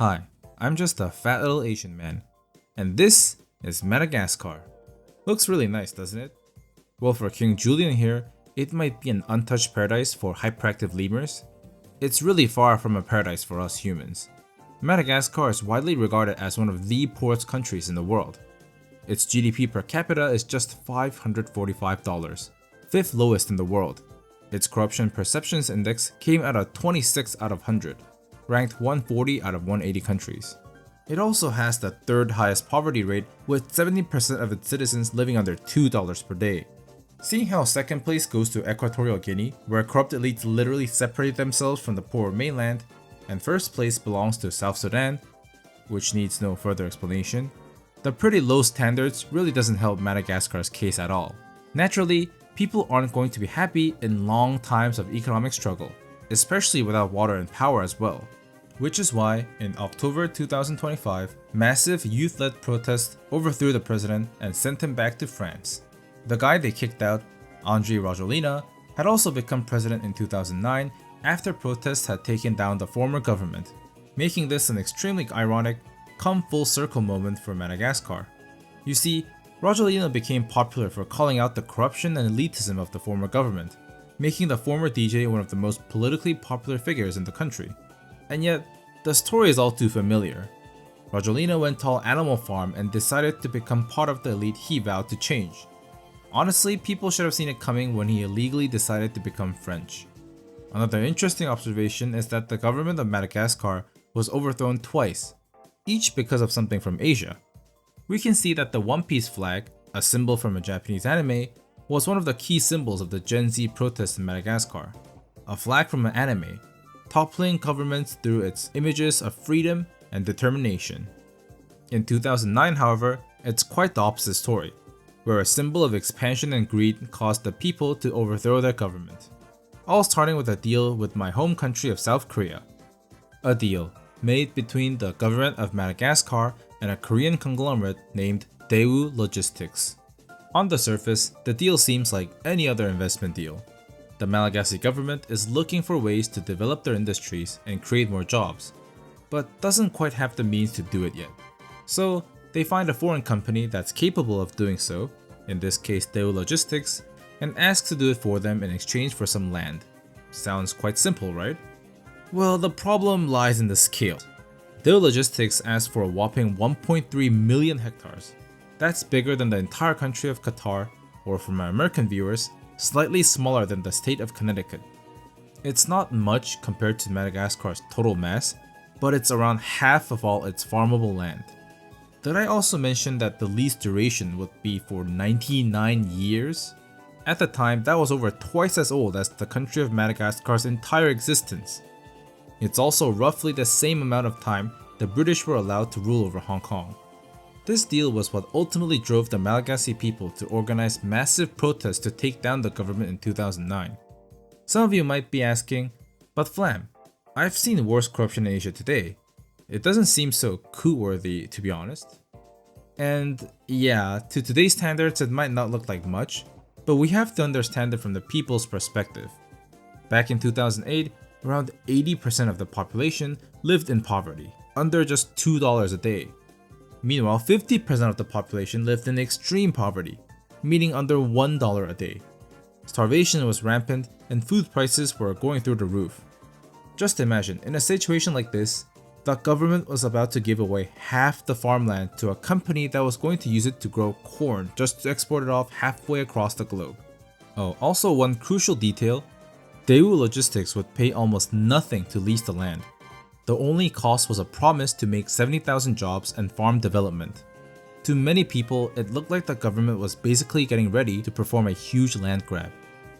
Hi, I'm just a fat little Asian man, and this is Madagascar. Looks really nice, doesn't it? Well, for King Julian here, it might be an untouched paradise for hyperactive lemurs. It's really far from a paradise for us humans. Madagascar is widely regarded as one of the poorest countries in the world. Its GDP per capita is just $545, fifth lowest in the world. Its corruption perceptions index came out at 26 out of 100, ranked 140 out of 180 countries. It also has the third highest poverty rate, with 70% of its citizens living under $2 per day. Seeing how second place goes to Equatorial Guinea, where corrupt elites literally separate themselves from the poor mainland, and first place belongs to South Sudan, which needs no further explanation, the pretty low standards really doesn't help Madagascar's case at all. Naturally, people aren't going to be happy in long times of economic struggle, especially without water and power as well. Which is why, in October 2025, massive youth-led protests overthrew the president and sent him back to France. The guy they kicked out, Andry Rajoelina, had also become president in 2009 after protests had taken down the former government, making this an extremely ironic, come full circle moment for Madagascar. You see, Rajoelina became popular for calling out the corruption and elitism of the former government, making the former DJ one of the most politically popular figures in the country. And yet, the story is all too familiar. Rajoelina went all Animal Farm and decided to become part of the elite he vowed to change. Honestly, people should have seen it coming when he illegally decided to become French. Another interesting observation is that the government of Madagascar was overthrown twice, each because of something from Asia. We can see that the One Piece flag, a symbol from a Japanese anime, was one of the key symbols of the Gen Z protests in Madagascar. A flag from an anime, toppling governments through its images of freedom and determination. In 2009, however, it's quite the opposite story, where a symbol of expansion and greed caused the people to overthrow their government. All starting with a deal with my home country of South Korea. A deal made between the government of Madagascar and a Korean conglomerate named Daewoo Logistics. On the surface, the deal seems like any other investment deal. The Malagasy government is looking for ways to develop their industries and create more jobs, but doesn't quite have the means to do it yet. So they find a foreign company that's capable of doing so, in this case Daewoo Logistics, and ask to do it for them in exchange for some land. Sounds quite simple, right? Well, the problem lies in the scale. Daewoo Logistics asked for a whopping 1.3 million hectares. That's bigger than the entire country of Qatar, or for my American viewers, slightly smaller than the state of Connecticut. It's not much compared to Madagascar's total mass, but it's around half of all its farmable land. Did I also mention that the lease duration would be for 99 years? At the time, that was over twice as old as the country of Madagascar's entire existence. It's also roughly the same amount of time the British were allowed to rule over Hong Kong. This deal was what ultimately drove the Malagasy people to organize massive protests to take down the government in 2009. Some of you might be asking, but Flam, I've seen worse corruption in Asia today. It doesn't seem so coup-worthy, to be honest. And yeah, to today's standards it might not look like much, but we have to understand it from the people's perspective. Back in 2008, around 80% of the population lived in poverty, under just $2 a day. Meanwhile, 50% of the population lived in extreme poverty, meaning under $1 a day. Starvation was rampant and food prices were going through the roof. Just imagine, in a situation like this, the government was about to give away half the farmland to a company that was going to use it to grow corn just to export it off halfway across the globe. Oh, also one crucial detail, Daewoo Logistics would pay almost nothing to lease the land. The only cost was a promise to make 70,000 jobs and farm development. To many people, it looked like the government was basically getting ready to perform a huge land grab,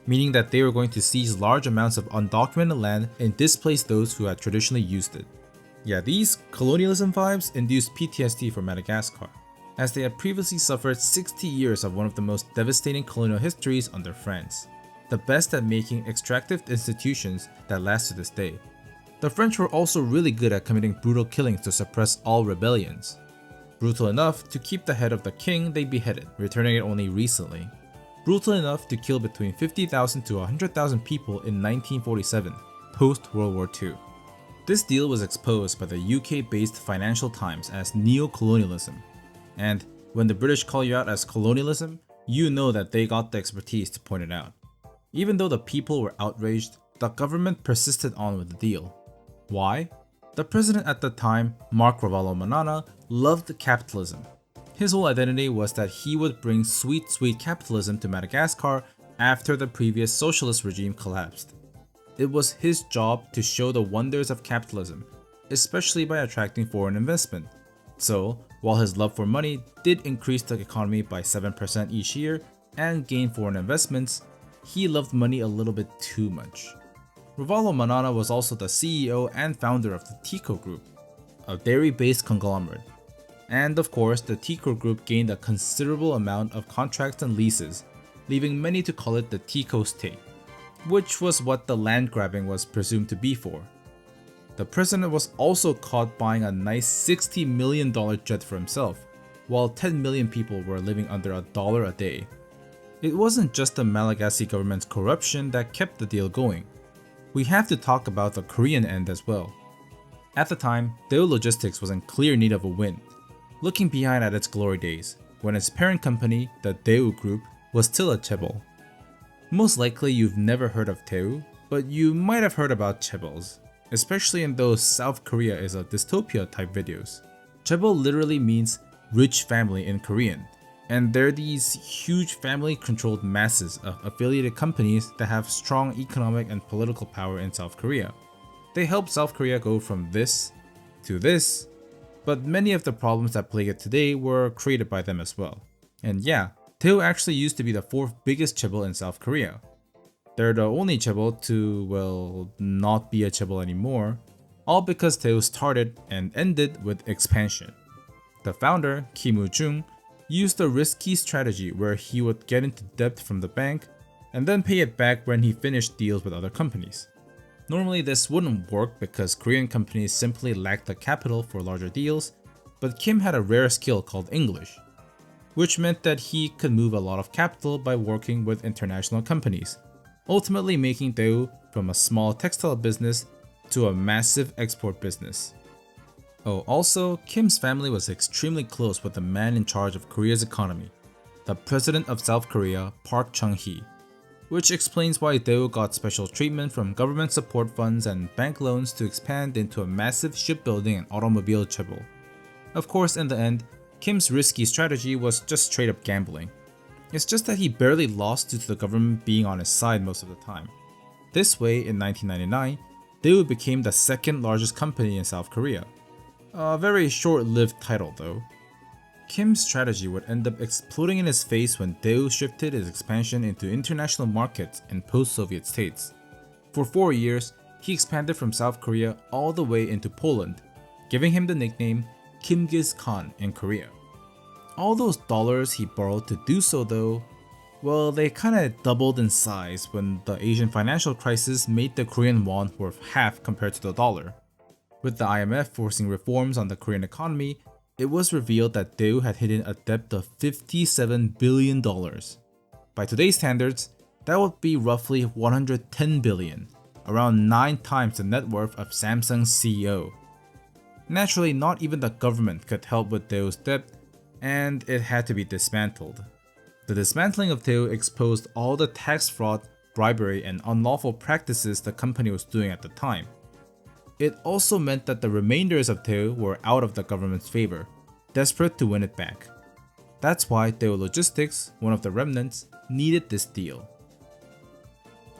meaning that they were going to seize large amounts of undocumented land and displace those who had traditionally used it. Yeah, these colonialism vibes induced PTSD for Madagascar, as they had previously suffered 60 years of one of the most devastating colonial histories under France, the best at making extractive institutions that last to this day. The French were also really good at committing brutal killings to suppress all rebellions. Brutal enough to keep the head of the king they beheaded, returning it only recently. Brutal enough to kill between 50,000 to 100,000 people in 1947, post-World War II. This deal was exposed by the UK-based Financial Times as neo-colonialism, and when the British call you out as colonialism, you know that they got the expertise to point it out. Even though the people were outraged, the government persisted on with the deal. Why? The president at the time, Mark Ravalomanana, loved capitalism. His whole identity was that he would bring sweet capitalism to Madagascar after the previous socialist regime collapsed. It was his job to show the wonders of capitalism, especially by attracting foreign investment. So, while his love for money did increase the economy by 7% each year and gain foreign investments, he loved money a little bit too much. Ravalomanana was also the CEO and founder of the Tico Group, a dairy-based conglomerate. And of course, the Tico Group gained a considerable amount of contracts and leases, leaving many to call it the Tico State, which was what the land grabbing was presumed to be for. The president was also caught buying a nice $60 million jet for himself, while 10 million people were living under $1 a day. It wasn't just the Malagasy government's corruption that kept the deal going. We have to talk about the Korean end as well. At the time, Daewoo Logistics was in clear need of a win, looking behind at its glory days, when its parent company, the Daewoo Group, was still a Chaebol. Most likely you've never heard of Daewoo, but you might have heard about Chaebols, especially in those South Korea is a dystopia type videos. Chaebol literally means rich family in Korean, and they're these huge family controlled masses of affiliated companies that have strong economic and political power in South Korea. They helped South Korea go from this to this, but many of the problems that plague it today were created by them as well. And yeah, Daewoo actually used to be the fourth biggest chaebol in South Korea. They're the only chaebol to, well, not be a chaebol anymore, all because Daewoo started and ended with expansion. The founder, Kim Woo-jung, used a risky strategy where he would get into debt from the bank and then pay it back when he finished deals with other companies. Normally this wouldn't work because Korean companies simply lacked the capital for larger deals, but Kim had a rare skill called English, which meant that he could move a lot of capital by working with international companies, ultimately making Daewoo from a small textile business to a massive export business. Oh, also, Kim's family was extremely close with the man in charge of Korea's economy, the president of South Korea, Park Chung-hee, which explains why Daewoo got special treatment from government support funds and bank loans to expand into a massive shipbuilding and automobile chaebol. Of course, in the end, Kim's risky strategy was just straight up gambling. It's just that he barely lost due to the government being on his side most of the time. This way, in 1999, Daewoo became the second largest company in South Korea. A very short-lived title though. Kim's strategy would end up exploding in his face when Daewoo shifted his expansion into international markets in post-Soviet states. For 4 years, he expanded from South Korea all the way into Poland, giving him the nickname Kimgis Khan in Korea. All those dollars he borrowed to do so though, well, they kinda doubled in size when the Asian financial crisis made the Korean won worth half compared to the dollar. With the IMF forcing reforms on the Korean economy, it was revealed that Daewoo had hidden a debt of $57 billion. By today's standards, that would be roughly $110 billion, around 9 times the net worth of Samsung's CEO. Naturally, not even the government could help with Daewoo's debt, and it had to be dismantled. The dismantling of Daewoo exposed all the tax fraud, bribery, and unlawful practices the company was doing at the time. It also meant that the remainders of Daewoo were out of the government's favor, desperate to win it back. That's why Daewoo Logistics, one of the remnants, needed this deal.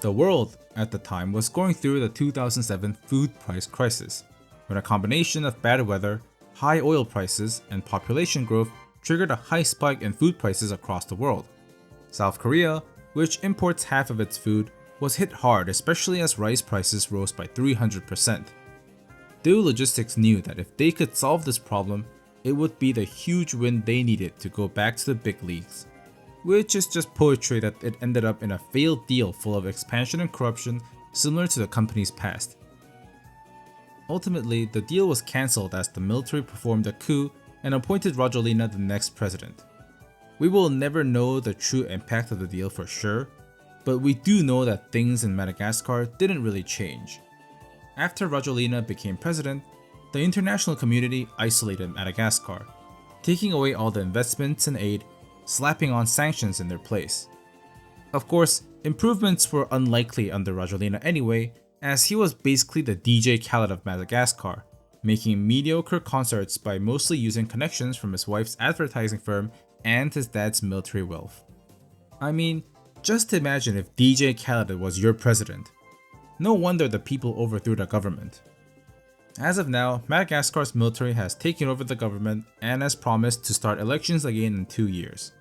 The world, at the time, was going through the 2007 food price crisis, when a combination of bad weather, high oil prices, and population growth triggered a high spike in food prices across the world. South Korea, which imports half of its food, was hit hard, especially as rice prices rose by 300%. Daewoo Logistics knew that if they could solve this problem, it would be the huge win they needed to go back to the big leagues. Which is just poetry that it ended up in a failed deal full of expansion and corruption similar to the company's past. Ultimately, the deal was cancelled as the military performed a coup and appointed Ravalomanana the next president. We will never know the true impact of the deal for sure, but we do know that things in Madagascar didn't really change. After Rajoelina became president, the international community isolated Madagascar, taking away all the investments and aid, slapping on sanctions in their place. Of course, improvements were unlikely under Rajoelina anyway, as he was basically the DJ Khaled of Madagascar, making mediocre concerts by mostly using connections from his wife's advertising firm and his dad's military wealth. I mean, just imagine if DJ Khaled was your president. No wonder the people overthrew the government. As of now, Madagascar's military has taken over the government and has promised to start elections again in 2 years.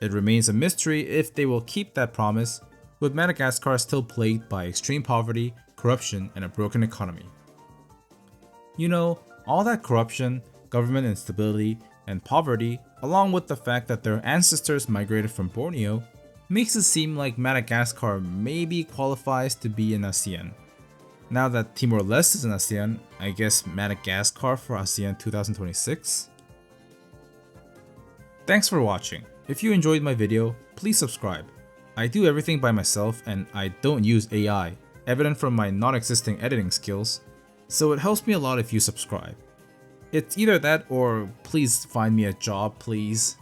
It remains a mystery if they will keep that promise, with Madagascar still plagued by extreme poverty, corruption, and a broken economy. You know, all that corruption, government instability, and poverty, along with the fact that their ancestors migrated from Borneo, makes it seem like Madagascar maybe qualifies to be in ASEAN. Now that Timor-Leste is in ASEAN, I guess Madagascar for ASEAN 2026? Thanks for watching. If you enjoyed my video, please subscribe. I do everything by myself and I don't use AI, evident from my non-existing editing skills, so it helps me a lot if you subscribe. It's either that or please find me a job, please.